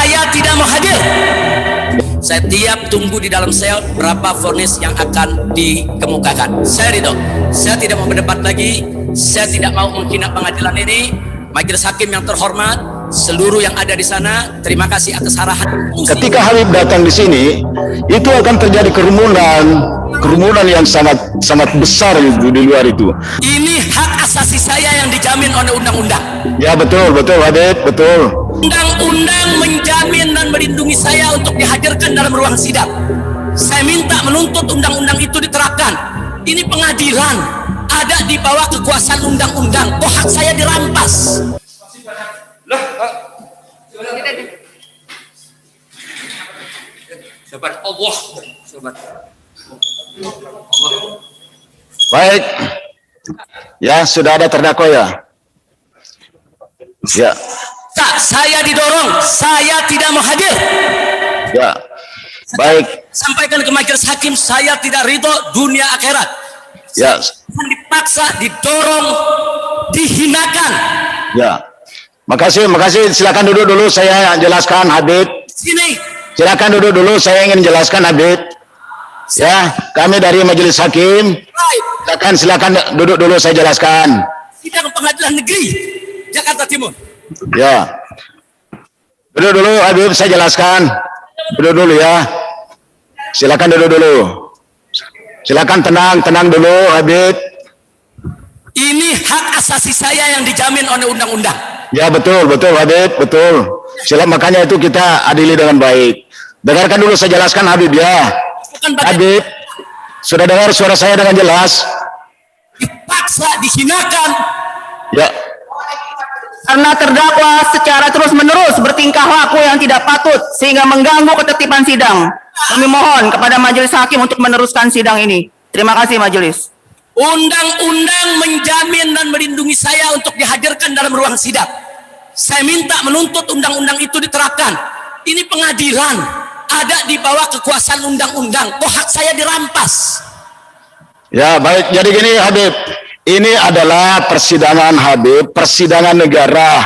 saya tidak mau hadir. Saya tiap tunggu di dalam sel berapa vonis yang akan dikemukakan. Saya ridho. Saya tidak mau berdebat lagi. Saya tidak mau menghina pengadilan ini. Majelis hakim yang terhormat, seluruh yang ada di sana, terima kasih atas arahan. Ketika Habib datang di sini, itu akan terjadi kerumunan yang sangat besar di luar itu. Ini hak asasi saya yang dijamin oleh undang-undang. Ya betul Habib, betul. Undang-undang menjamin dan melindungi saya untuk dihadirkan dalam ruang sidang. Saya minta menuntut undang-undang itu diterapkan. Ini pengadilan, ada di bawah kekuasaan undang-undang. Kok hak saya dirampas? Sobat Allah, sobat. Baik. Ya, sudah ada terdakwa ya? Ya. Saya didorong, saya tidak mau hadir. Ya. Baik. Sampaikan ke majelis hakim, saya tidak ridho dunia akhirat. Ya. Saya dipaksa, didorong, dihinakan. Ya. Makasih. Silakan duduk dulu, saya jelaskan Habib. Sini. Silakan duduk dulu, saya ingin jelaskan Habib. Ya, kami dari majelis hakim. Silakan duduk dulu, saya jelaskan. Sidang Pengadilan Negeri Jakarta Timur. Ya. Duduk dulu Habib, saya jelaskan. Duduk dulu ya. Silakan duduk dulu. Silakan tenang dulu Habib. Ini hak asasi saya yang dijamin oleh undang-undang. Ya betul Habib, betul. Makanya itu kita adili dengan baik. Dengarkan dulu saya jelaskan Habib ya. Habib, sudah dengar suara saya dengan jelas? Dipaksa, dihinakan. Ya. Karena terdakwa secara terus-menerus bertingkah laku yang tidak patut sehingga mengganggu ketertiban sidang. Kami mohon kepada majelis hakim untuk meneruskan sidang ini. Terima kasih majelis. Undang-undang menjamin dan melindungi saya untuk dihadirkan dalam ruang sidang. Saya minta menuntut undang-undang itu diterapkan. Ini pengadilan, ada di bawah kekuasaan undang-undang. Kok hak saya dirampas? Ya baik, jadi gini Habib. Ini adalah persidangan Habib, persidangan negara.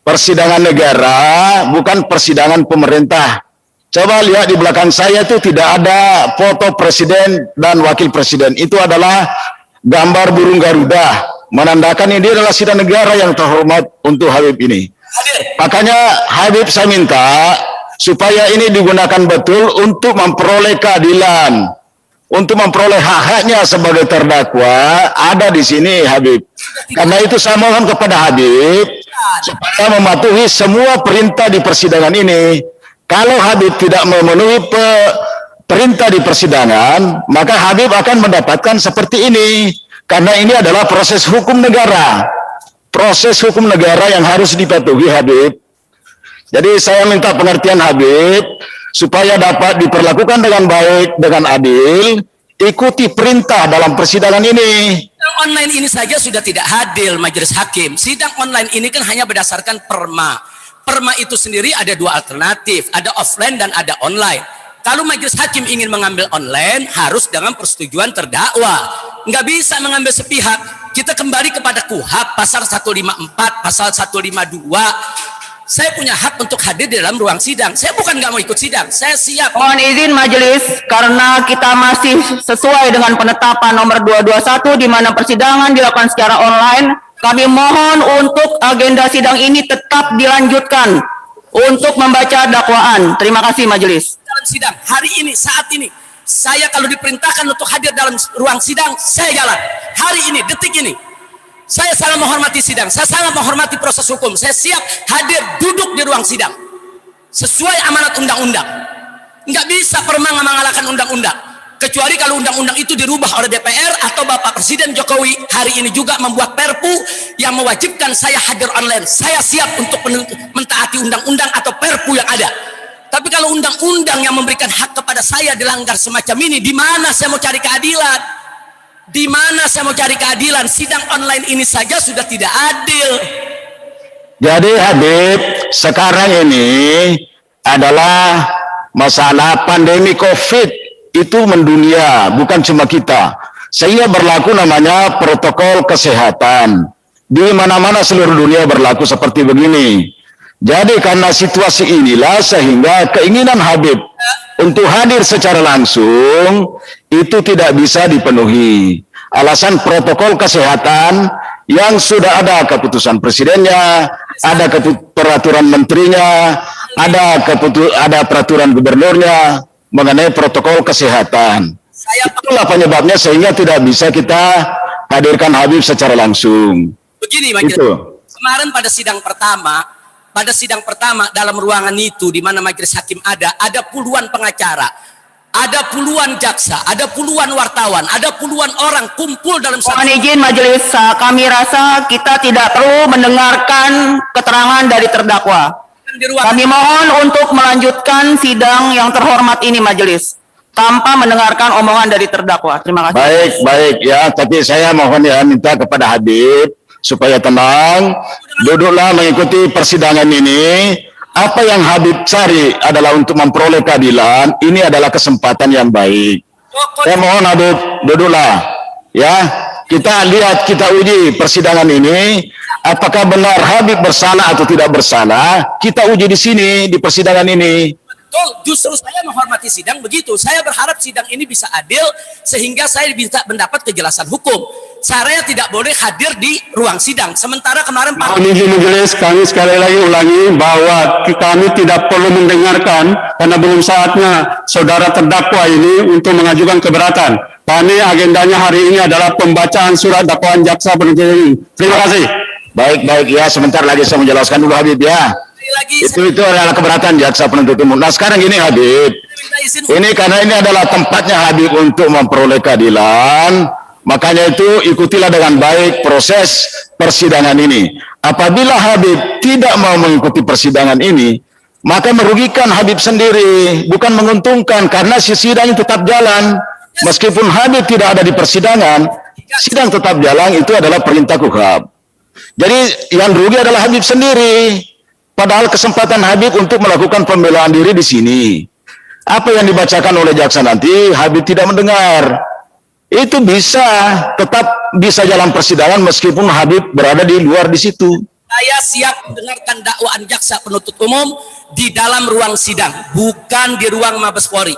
Persidangan negara, bukan persidangan pemerintah. Coba lihat di belakang saya itu tidak ada foto presiden dan wakil presiden. Itu adalah gambar burung Garuda. Menandakan ini adalah sidang negara yang terhormat untuk Habib ini. Makanya Habib saya minta supaya ini digunakan betul untuk memperoleh keadilan. Untuk memperoleh hak-haknya sebagai terdakwa ada di sini Habib. Karena itu saya mohon kepada Habib supaya mematuhi semua perintah di persidangan ini. Kalau Habib tidak memenuhi perintah di persidangan, maka Habib akan mendapatkan seperti ini. Karena ini adalah proses hukum negara. Proses hukum negara yang harus dipatuhi Habib. Jadi saya minta pengertian Habib supaya dapat diperlakukan dengan baik, dengan adil, ikuti perintah dalam persidangan ini. Sidang online ini saja sudah tidak adil majelis hakim. Sidang online ini kan hanya berdasarkan perma. Perma itu sendiri ada dua alternatif, ada offline dan ada online. Kalau majelis hakim ingin mengambil online, harus dengan persetujuan terdakwa. Nggak bisa mengambil sepihak. Kita kembali kepada KUHP pasal 154, pasal 152. Saya punya hak untuk hadir di dalam ruang sidang. Saya bukan nggak mau ikut sidang, saya siap. Mohon izin majelis, karena kita masih sesuai dengan penetapan nomor 221 di mana persidangan dilakukan secara online, kami mohon untuk agenda sidang ini tetap dilanjutkan untuk membaca dakwaan. Terima kasih majelis. Dalam sidang hari ini, saat ini, saya kalau diperintahkan untuk hadir dalam ruang sidang, saya jalan. Hari ini, detik ini. Saya sangat menghormati sidang, saya sangat menghormati proses hukum. Saya siap hadir duduk di ruang sidang sesuai amanat undang-undang. Nggak bisa perma mengalahkan undang-undang, kecuali kalau undang-undang itu dirubah oleh DPR atau Bapak Presiden Jokowi hari ini juga membuat perpu yang mewajibkan saya hadir online. Saya siap untuk mentaati undang-undang atau perpu yang ada. Tapi kalau undang-undang yang memberikan hak kepada saya dilanggar semacam ini, di mana saya mau cari keadilan? Di mana saya mau cari keadilan? Sidang online ini saja sudah tidak adil. Jadi Habib, sekarang ini adalah masalah pandemi COVID itu mendunia, bukan cuma kita. Sehingga berlaku namanya protokol kesehatan. Di mana-mana seluruh dunia berlaku seperti begini. Jadi karena situasi inilah sehingga keinginan Habib untuk hadir secara langsung itu tidak bisa dipenuhi. Alasan protokol kesehatan yang sudah ada keputusan presidennya, ada peraturan menterinya, ada peraturan gubernurnya mengenai protokol kesehatan. Itulah penyebabnya sehingga tidak bisa kita hadirkan Habib secara langsung. Begini, Majelis. Kemarin pada sidang pertama dalam ruangan itu di mana majelis hakim ada puluhan pengacara, ada puluhan jaksa, ada puluhan wartawan, ada puluhan orang kumpul dalam satu. Mohon izin majelis, kami rasa kita tidak perlu mendengarkan keterangan dari terdakwa. Kami mohon untuk melanjutkan sidang yang terhormat ini majelis tanpa mendengarkan omongan dari terdakwa. Terima kasih. Baik ya, tapi saya mohon ya minta kepada Habib supaya tenang, duduklah mengikuti persidangan ini. Apa yang Habib cari adalah untuk memperoleh keadilan. Ini adalah kesempatan yang baik. Saya mohon Habib, duduklah. Ya, kita lihat, kita uji persidangan ini. Apakah benar Habib bersalah atau tidak bersalah? Kita uji di sini, di persidangan ini. Betul, justru saya menghormati sidang begitu. Saya berharap sidang ini bisa adil sehingga saya bisa mendapat kejelasan hukum. Saya tidak boleh hadir di ruang sidang. Sementara kemarin Pak Majelis, kami sekali lagi ulangi bahwa kami tidak perlu mendengarkan karena belum saatnya saudara terdakwa ini untuk mengajukan keberatan. Kami agendanya hari ini adalah pembacaan surat dakwaan jaksa penuntut umum. Terima kasih. Baik ya, sebentar lagi saya menjelaskan dulu Habib ya. Itu adalah keberatan jaksa penuntut umum. Nah sekarang ini Habib, ini karena ini adalah tempatnya Habib untuk memperoleh keadilan, makanya itu ikutilah dengan baik proses persidangan ini. Apabila Habib tidak mau mengikuti persidangan ini, maka merugikan Habib sendiri, bukan menguntungkan, karena sidang tetap jalan. Meskipun Habib tidak ada di persidangan, sidang tetap jalan, itu adalah perintah KUHAP. Jadi yang rugi adalah Habib sendiri. Padahal kesempatan Habib untuk melakukan pembelaan diri di sini. Apa yang dibacakan oleh jaksa nanti Habib tidak mendengar. Itu tetap bisa jalan persidangan meskipun Habib berada di luar di situ. Saya siap mendengarkan dakwaan jaksa penuntut umum di dalam ruang sidang, bukan di ruang Mabes Polri.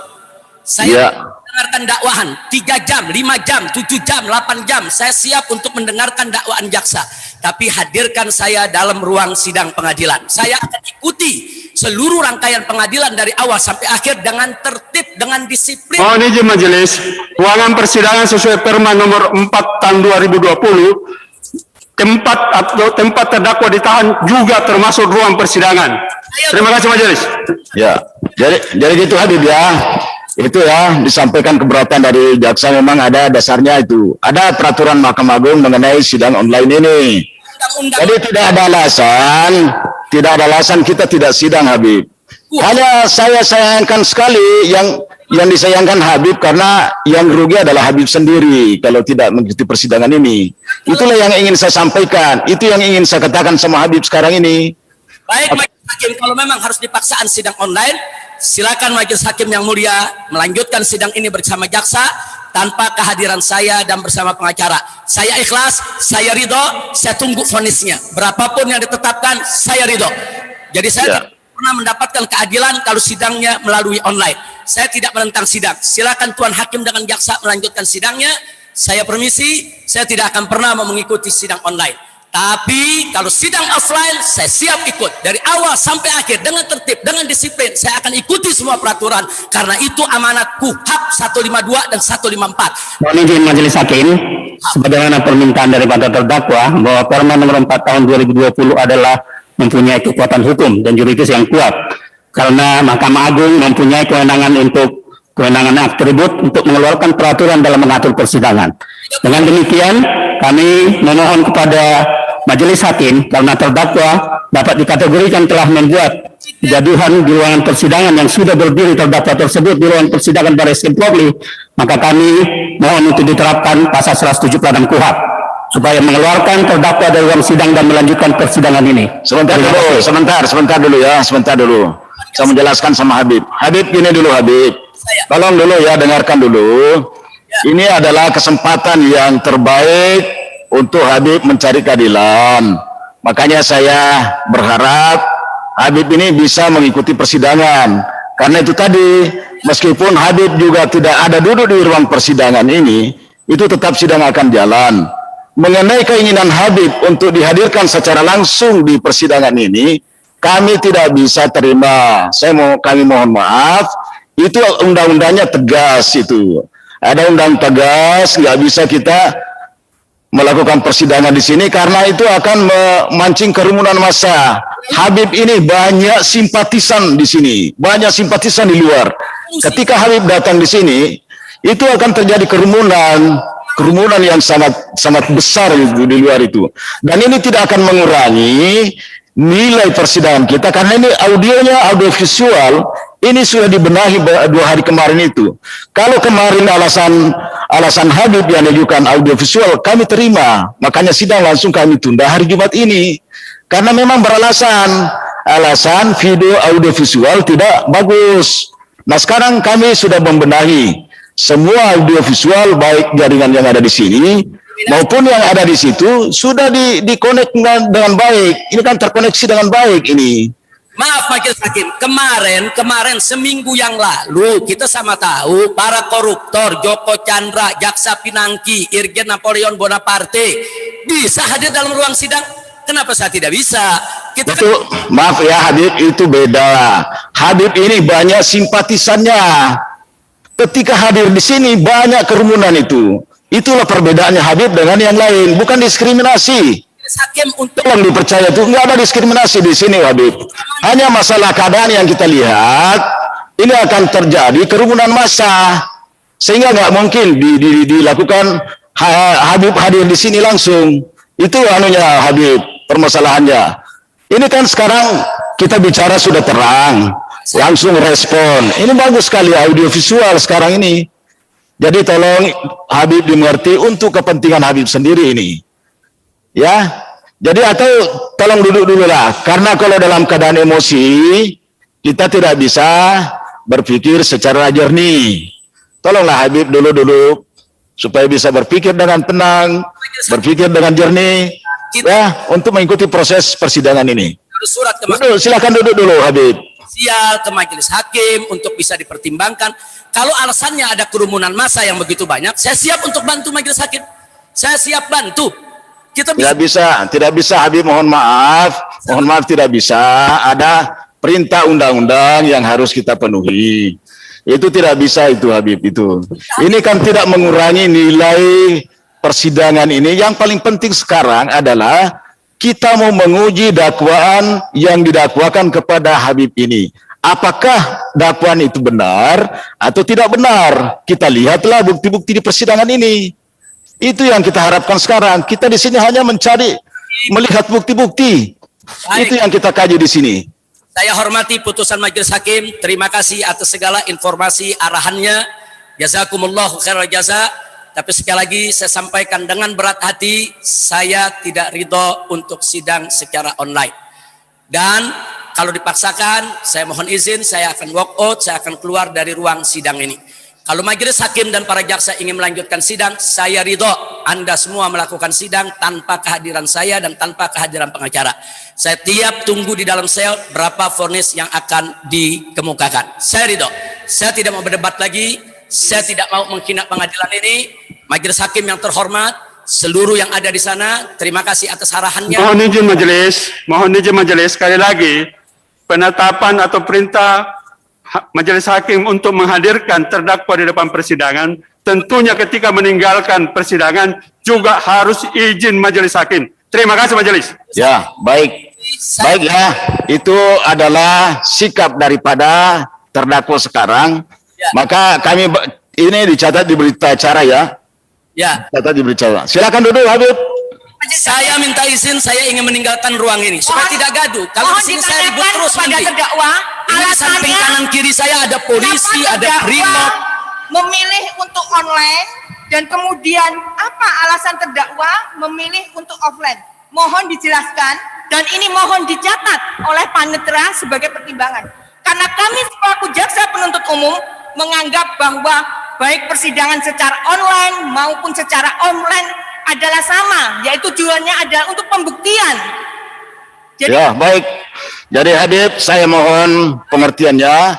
Saya mendengarkan dakwahan 3 jam, 5 jam, 7 jam, 8 jam. Saya siap untuk mendengarkan dakwaan jaksa. Tapi hadirkan saya dalam ruang sidang pengadilan. Saya akan ikuti seluruh rangkaian pengadilan dari awal sampai akhir dengan tertib, dengan disiplin. Mohon izin majelis, ruangan persidangan sesuai Perma nomor 4 tahun 2020, tempat terdakwa ditahan juga termasuk ruang persidangan. Terima kasih majelis. Ya, jadi gitu Habib ya. Itu ya disampaikan keberatan dari jaksa, memang ada dasarnya itu. Ada peraturan Mahkamah Agung mengenai sidang online ini. Jadi tidak ada alasan kita tidak sidang Habib. Hanya saya sayangkan sekali yang disayangkan Habib karena yang rugi adalah Habib sendiri kalau tidak mengikuti persidangan ini. Itulah yang ingin saya sampaikan. Itu yang ingin saya katakan sama Habib sekarang ini. Baik, majelis hakim, kalau memang harus dipaksaan sidang online, silakan majelis hakim yang mulia melanjutkan sidang ini bersama jaksa tanpa kehadiran saya dan bersama pengacara. Saya ikhlas, saya ridho, saya tunggu vonisnya. Berapapun yang ditetapkan, saya ridho. Jadi saya tidak pernah mendapatkan keadilan kalau sidangnya melalui online. Saya tidak menentang sidang. Silakan Tuan Hakim dengan jaksa melanjutkan sidangnya. Saya permisi, saya tidak akan pernah mau mengikuti sidang online. Tapi kalau sidang offline, saya siap ikut dari awal sampai akhir dengan tertib, dengan disiplin. Saya akan ikuti semua peraturan karena itu amanat KUHAP 152 dan 154. Mohon izin majelis hakim, sebagaimana permintaan daripada terdakwa bahwa Perma nomor 4 tahun 2020 adalah mempunyai kekuatan hukum dan juridis yang kuat. Karena Mahkamah Agung mempunyai kewenangan atribut untuk mengeluarkan peraturan dalam mengatur persidangan. Dengan demikian, kami memohon kepada majelis hakim karena terdakwa dapat dikategorikan telah membuat kegaduhan di ruangan persidangan yang sudah berdiri terdakwa tersebut di ruang persidangan Barreskrim Polri, maka kami mohon untuk diterapkan pasal 176 KUHAP supaya mengeluarkan terdakwa dari ruang sidang dan melanjutkan persidangan ini. Sebentar dulu ya. Saya menjelaskan sama Habib. Habib gini dulu Habib. Tolong dulu ya, dengarkan dulu. Ini adalah kesempatan yang terbaik untuk Habib mencari keadilan. Makanya saya berharap Habib ini bisa mengikuti persidangan. Karena itu tadi, meskipun Habib juga tidak ada duduk di ruang persidangan ini, itu tetap sidang akan jalan. Mengenai keinginan Habib untuk dihadirkan secara langsung di persidangan ini, kami tidak bisa terima. Kami mohon maaf, itu undang-undangnya tegas itu. Ada undang tegas, nggak bisa kita melakukan persidangan di sini karena itu akan memancing kerumunan massa. Habib ini banyak simpatisan di sini, banyak simpatisan di luar. Ketika Habib datang di sini, itu akan terjadi kerumunan yang sangat besar di luar itu. Dan ini tidak akan mengurangi nilai persidangan kita karena ini audio visual ini sudah dibenahi 2 hari kemarin itu. Kalau kemarin alasan Habib yang menunjukkan audio visual kami terima, makanya sidang langsung kami tunda hari Jumat ini karena memang alasan video audio visual tidak bagus. Nah sekarang kami sudah membenahi semua audio visual baik jaringan yang ada di sini maupun yang ada di situ sudah dikonek dengan baik. Ini kan terkoneksi dengan baik ini. Maaf Majelis Hakim, kemarin seminggu yang lalu kita sama tahu para koruptor Joko Chandra, Jaksa Pinangki, Irjen Napoleon Bonaparte bisa hadir dalam ruang sidang. Kenapa saya tidak bisa? Maaf ya Habib, itu beda. Habib ini banyak simpatisannya. Ketika hadir di sini banyak kerumunan itu. Itulah perbedaannya Habib dengan yang lain, bukan diskriminasi. Hakim untuk yang dipercaya itu nggak ada diskriminasi di sini Habib. Hanya masalah keadaan yang kita lihat ini akan terjadi kerumunan massa sehingga nggak mungkin dilakukan Habib hadir di sini langsung. Itu Habib permasalahannya. Ini kan sekarang kita bicara sudah terang, langsung respon. Ini bagus sekali audio visual sekarang ini. Jadi tolong Habib dimengerti untuk kepentingan Habib sendiri ini. Ya, jadi atau tolong duduk dulu lah, karena kalau dalam keadaan emosi kita tidak bisa berpikir secara jernih. Tolonglah Habib dulu supaya bisa berpikir dengan tenang, berpikir dengan jernih, ya, untuk mengikuti proses persidangan ini. Silakan duduk dulu Habib. Ke Majelis Hakim untuk bisa dipertimbangkan. Kalau alasannya ada kerumunan massa yang begitu banyak, saya siap untuk bantu Majelis Hakim. Saya siap bantu. Tidak bisa Habib, mohon maaf tidak bisa. Ada perintah undang-undang yang harus kita penuhi. Itu tidak bisa itu Habib itu. Ini kan tidak mengurangi nilai persidangan ini. Yang paling penting sekarang adalah kita mau menguji dakwaan yang didakwakan kepada Habib ini. Apakah dakwaan itu benar atau tidak benar? Kita lihatlah bukti-bukti di persidangan ini. Itu yang kita harapkan sekarang. Kita di sini hanya melihat bukti-bukti. Itu yang kita kaji di sini. Saya hormati putusan Majelis Hakim. Terima kasih atas segala informasi arahannya. Jazakumullahu khairal jaza. Tapi sekali lagi saya sampaikan dengan berat hati, saya tidak ridho untuk sidang secara online. Dan kalau dipaksakan, saya mohon izin, saya akan walk out, saya akan keluar dari ruang sidang ini. Kalau Majelis Hakim dan para jaksa ingin melanjutkan sidang, saya ridho Anda semua melakukan sidang tanpa kehadiran saya dan tanpa kehadiran pengacara. Saya tiap tunggu di dalam sel berapa vonis yang akan dikemukakan. Saya ridho. Saya tidak mau berdebat lagi. Saya tidak mau menghina pengadilan ini. Majelis Hakim yang terhormat, seluruh yang ada di sana, terima kasih atas arahannya. Mohon izin majelis sekali lagi, penetapan atau perintah Majelis Hakim untuk menghadirkan terdakwa di depan persidangan, tentunya ketika meninggalkan persidangan juga harus izin Majelis Hakim. Terima kasih majelis. Ya, baik. Baik ya, itu adalah sikap daripada terdakwa sekarang. Ya. Maka kami ini dicatat di berita acara ya. Ya. Catat di berita acara. Silakan duduk Habib. Saya minta izin, saya ingin meninggalkan ruang ini supaya tidak gaduh. Kalau di sini saya ribut terus nanti. Ini samping kanan kiri saya ada polisi, ada brimob. Memilih untuk online dan kemudian apa alasan terdakwa memilih untuk offline? Mohon dijelaskan dan ini mohon dicatat oleh panitera sebagai pertimbangan. Karena kami selaku jaksa penuntut umum menganggap bahwa baik persidangan secara online maupun secara offline adalah sama, yaitu tujuannya adalah untuk pembuktian. Jadi, ya, baik. Jadi Habib, saya mohon pengertiannya.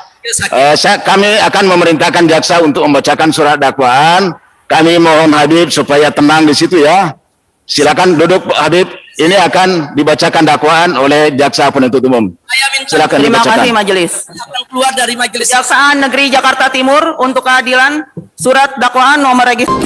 Kami akan memerintahkan jaksa untuk membacakan surat dakwaan. Kami mohon Habib supaya tenang di situ ya. Silakan duduk Habib. Ini akan dibacakan dakwaan oleh jaksa penuntut umum. Saya minta Silakan Terima dibacakan. kasih majelis. akan keluar dari majelis. Kejaksaan Negeri Jakarta Timur untuk keadilan surat dakwaan nomor registrasi